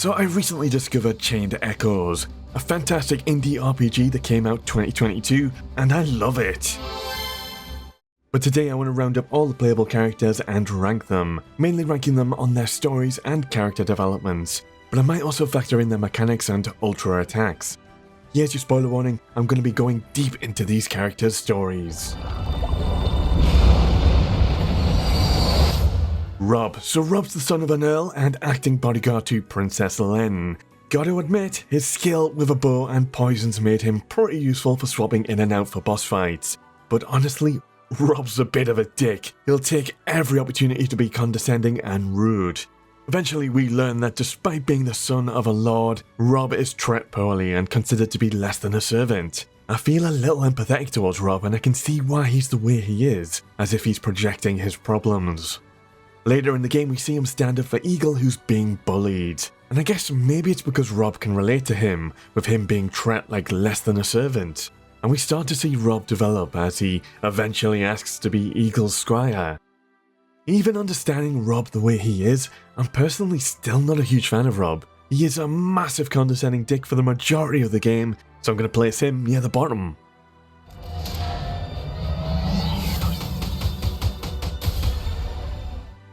So I recently discovered Chained Echoes, a fantastic indie RPG that came out 2022, and I love it. But today I want to round up all the playable characters and rank them, mainly ranking them on their stories and character developments, but I might also factor in their mechanics and ultra attacks. Here's your spoiler warning, I'm going to be going deep into these characters' stories. Rob. So Rob's the son of an earl and acting bodyguard to Princess Lenne. Gotta admit, his skill with a bow and poisons made him pretty useful for swapping in and out for boss fights. But honestly, Rob's a bit of a dick. He'll take every opportunity to be condescending and rude. Eventually we learn that despite being the son of a lord, Rob is treated poorly and considered to be less than a servant. I feel a little empathetic towards Rob and I can see why he's the way he is, as if he's projecting his problems. Later in the game we see him stand up for Egyl, who's being bullied. And I guess maybe it's because Rob can relate to him, with him being treated like less than a servant. And we start to see Rob develop as he eventually asks to be Egyl's squire. Even understanding Rob the way he is, I'm personally still not a huge fan of Rob. He is a massive condescending dick for the majority of the game, so I'm going to place him near the bottom.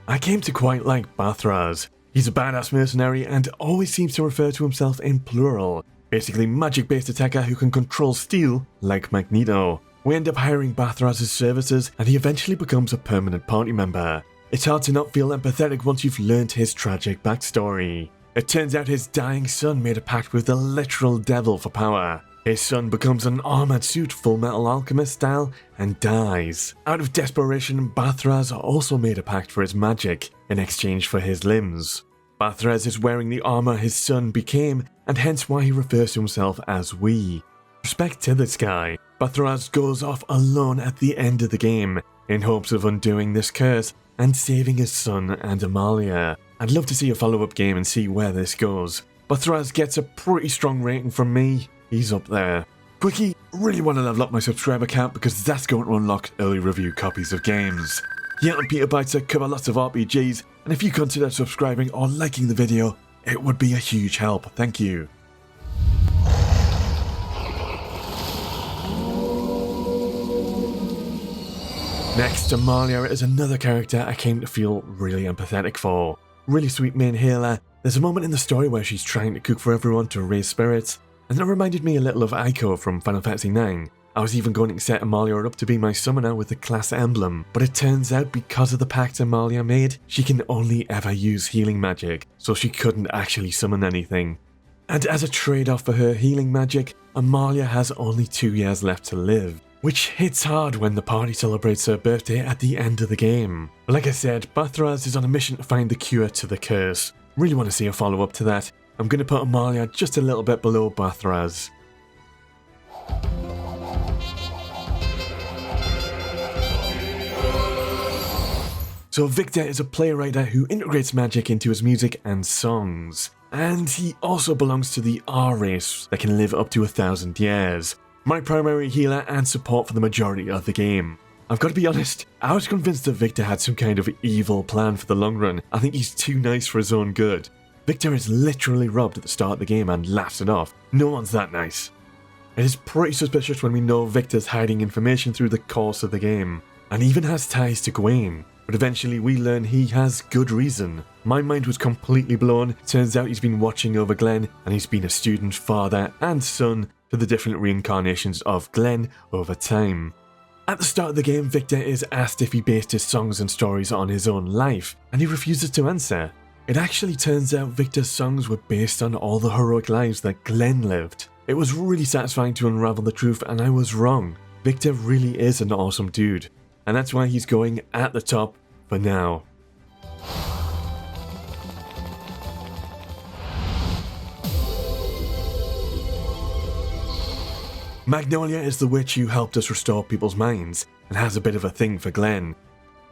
I came to quite like Bathraz. He's a badass mercenary and always seems to refer to himself in plural. Basically magic-based attacker who can control steel, like Magneto. We end up hiring Bathraz's services and he eventually becomes a permanent party member. It's hard to not feel empathetic once you've learned his tragic backstory. It turns out his dying son made a pact with the literal devil for power. His son becomes an armored suit, Full Metal Alchemist style, and dies. Out of desperation, Bathraz also made a pact for his magic in exchange for his limbs. Bathraz is wearing the armor his son became, and hence why he refers to himself as we. Respect to this guy. Bathraz goes off alone at the end of the game, in hopes of undoing this curse and saving his son and Amalia. I'd love to see a follow-up game and see where this goes. Bathraz gets a pretty strong rating from me. He's up there. Quickie, really want to level up my subscriber count because that's going to unlock early review copies of games. Here on Peter Bytes I cover lots of RPGs, and if you consider subscribing or liking the video, it would be a huge help. Thank you. Next, Amalia is another character I came to feel really empathetic for. Really sweet main healer. There's a moment in the story where she's trying to cook for everyone to raise spirits, and that reminded me a little of Aiko from Final Fantasy IX. I was even going to set Amalia up to be my summoner with the class emblem, but it turns out because of the pact Amalia made, she can only ever use healing magic, so she couldn't actually summon anything. And as a trade-off for her healing magic, Amalia has only 2 years left to live, which hits hard when the party celebrates her birthday at the end of the game. Like I said, Bathraz is on a mission to find the cure to the curse. Really want to see a follow-up to that. I'm going to put Amalia just a little bit below Bathraz. So Victor is a playwright who integrates magic into his music and songs. And he also belongs to the R race that can live up to 1,000 years. My primary healer and support for the majority of the game. I've got to be honest, I was convinced that Victor had some kind of evil plan for the long run. I think he's too nice for his own good. Victor is literally robbed at the start of the game and laughs it off. No one's that nice. It is pretty suspicious when we know Victor's hiding information through the course of the game, and even has ties to Gwen. But eventually we learn he has good reason. My mind was completely blown. Turns out he's been watching over Glenn, and he's been a student, father and son to the different reincarnations of Glenn over time. At the start of the game, Victor is asked if he based his songs and stories on his own life, and he refuses to answer. It actually turns out Victor's songs were based on all the heroic lives that Glenn lived. It was really satisfying to unravel the truth, and I was wrong. Victor really is an awesome dude, and that's why he's going at the top for now. Magnolia is the witch who helped us restore people's minds, and has a bit of a thing for Glenn.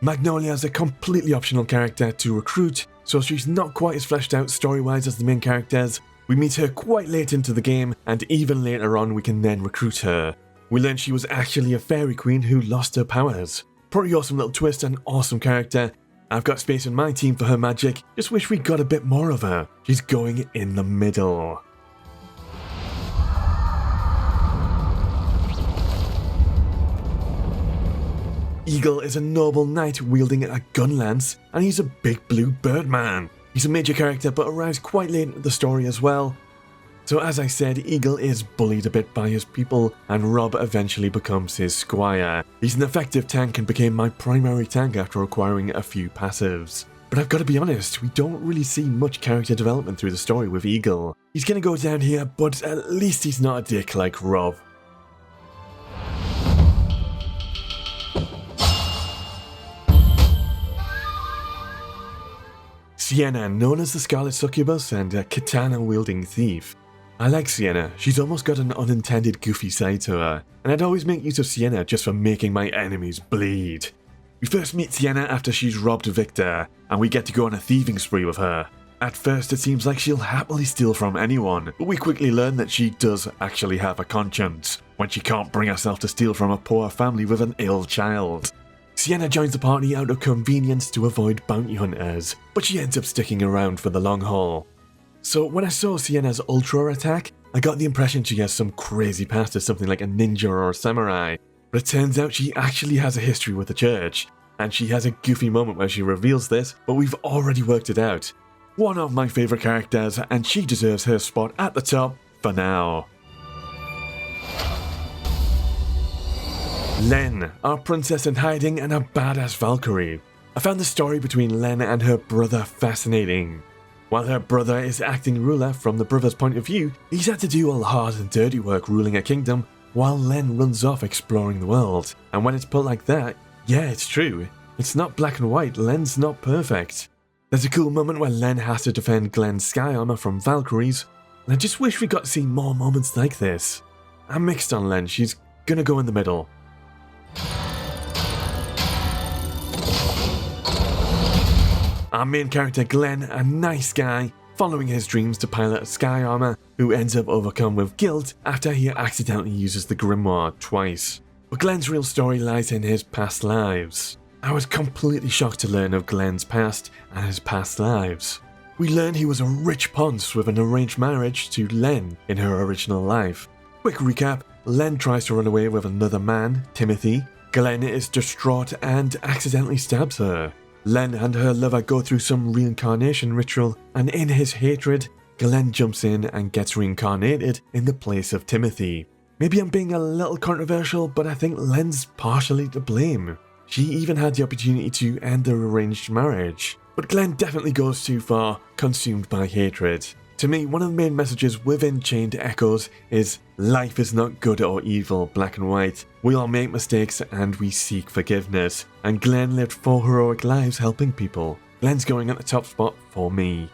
Magnolia is a completely optional character to recruit, so she's not quite as fleshed out story-wise as the main characters. We meet her quite late into the game, and even later on we can then recruit her. We learn she was actually a fairy queen who lost her powers. Pretty awesome little twist and awesome character. I've got space in my team for her magic, just wish we got a bit more of her. She's going in the middle. Egyl is a noble knight wielding a gun lance, and he's a big blue birdman. He's a major character but arrives quite late in the story as well. So as I said, Egyl is bullied a bit by his people, and Rob eventually becomes his squire. He's an effective tank and became my primary tank after acquiring a few passives. But I've got to be honest, we don't really see much character development through the story with Egyl. He's gonna go down here, but at least he's not a dick like Rob. Sienna, known as the Scarlet Succubus and a katana-wielding thief. I like Sienna, she's almost got an unintended goofy side to her, and I'd always make use of Sienna just for making my enemies bleed. We first meet Sienna after she's robbed Victor, and we get to go on a thieving spree with her. At first it seems like she'll happily steal from anyone, but we quickly learn that she does actually have a conscience, when she can't bring herself to steal from a poor family with an ill child. Sienna joins the party out of convenience to avoid bounty hunters, but she ends up sticking around for the long haul. So when I saw Sienna's ultra attack, I got the impression she has some crazy past as something like a ninja or a samurai, but it turns out she actually has a history with the church, and she has a goofy moment where she reveals this, but we've already worked it out. One of my favourite characters, and she deserves her spot at the top for now. Lenne, our princess in hiding and a badass Valkyrie. I found the story between Lenne and her brother fascinating. While her brother is acting ruler from the brother's point of view, he's had to do all the hard and dirty work ruling a kingdom, while Lenne runs off exploring the world. And when it's put like that, yeah, it's true. It's not black and white, Lenne's not perfect. There's a cool moment where Lenne has to defend Glenn's sky armor from Valkyries, and I just wish we got to see more moments like this. I'm mixed on Lenne, she's gonna go in the middle. Our main character Glenn, a nice guy, following his dreams to pilot a sky armor, who ends up overcome with guilt after he accidentally uses the grimoire twice. But Glenn's real story lies in his past lives. I was completely shocked to learn of Glenn's past and his past lives. We learn he was a rich ponce with an arranged marriage to Lenne in her original life. Quick recap, Lenne tries to run away with another man, Timothy. Glenn is distraught and accidentally stabs her. Lenne and her lover go through some reincarnation ritual, and in his hatred, Glenn jumps in and gets reincarnated in the place of Timothy. Maybe I'm being a little controversial, but I think Lenne's partially to blame. She even had the opportunity to end their arranged marriage. But Glenn definitely goes too far, consumed by hatred. To me, one of the main messages within Chained Echoes is life is not good or evil, black and white. We all make mistakes and we seek forgiveness. And Glenn lived 4 heroic lives helping people. Glenn's going at the top spot for me.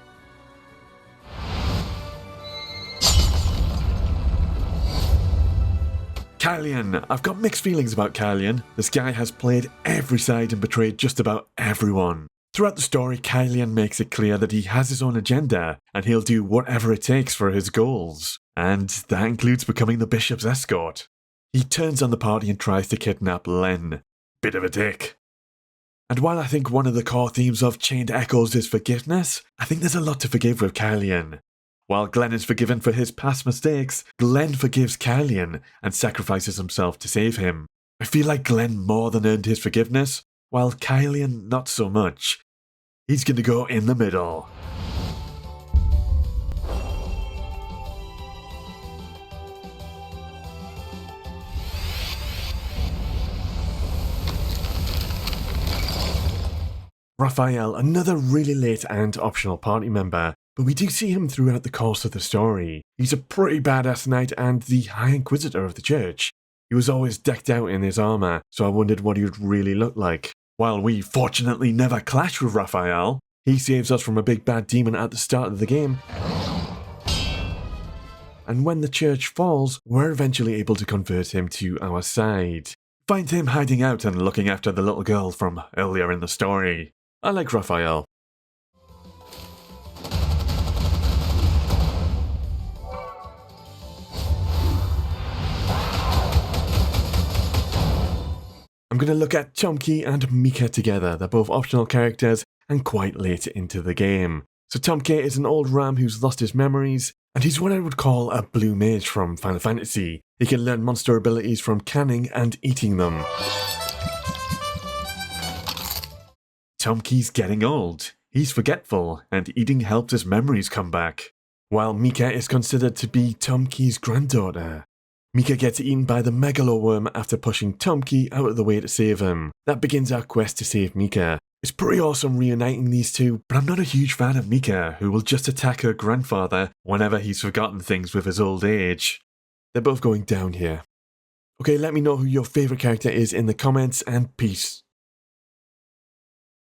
Kylian. I've got mixed feelings about Kylian. This guy has played every side and betrayed just about everyone. Throughout the story, Kylian makes it clear that he has his own agenda, and he'll do whatever it takes for his goals. And that includes becoming the bishop's escort. He turns on the party and tries to kidnap Lenne. Bit of a dick. And while I think one of the core themes of Chained Echoes is forgiveness, I think there's a lot to forgive with Kylian. While Glenn is forgiven for his past mistakes, Glenn forgives Kylian and sacrifices himself to save him. I feel like Glenn more than earned his forgiveness, while Kylian not so much. He's gonna go in the middle. Raphael, another really late and optional party member, but we do see him throughout the course of the story. He's a pretty badass knight and the High Inquisitor of the church. He was always decked out in his armor, so I wondered what he would really look like. While we fortunately never clash with Raphael, he saves us from a big bad demon at the start of the game. And when the church falls, we're eventually able to convert him to our side. Find him hiding out and looking after the little girl from earlier in the story. I like Raphael. I'm going to look at Tomke and Mikah together. They're both optional characters and quite late into the game. So Tomke is an old ram who's lost his memories, and he's what I would call a blue mage from Final Fantasy. He can learn monster abilities from canning and eating them. Tomke's getting old. He's forgetful, and eating helps his memories come back. While Mikah is considered to be Tomke's granddaughter. Mikah gets eaten by the Megalo worm after pushing Tomke out of the way to save him. That begins our quest to save Mikah. It's pretty awesome reuniting these two, but I'm not a huge fan of Mikah, who will just attack her grandfather whenever he's forgotten things with his old age. They're both going down here. Okay, let me know who your favourite character is in the comments, and peace.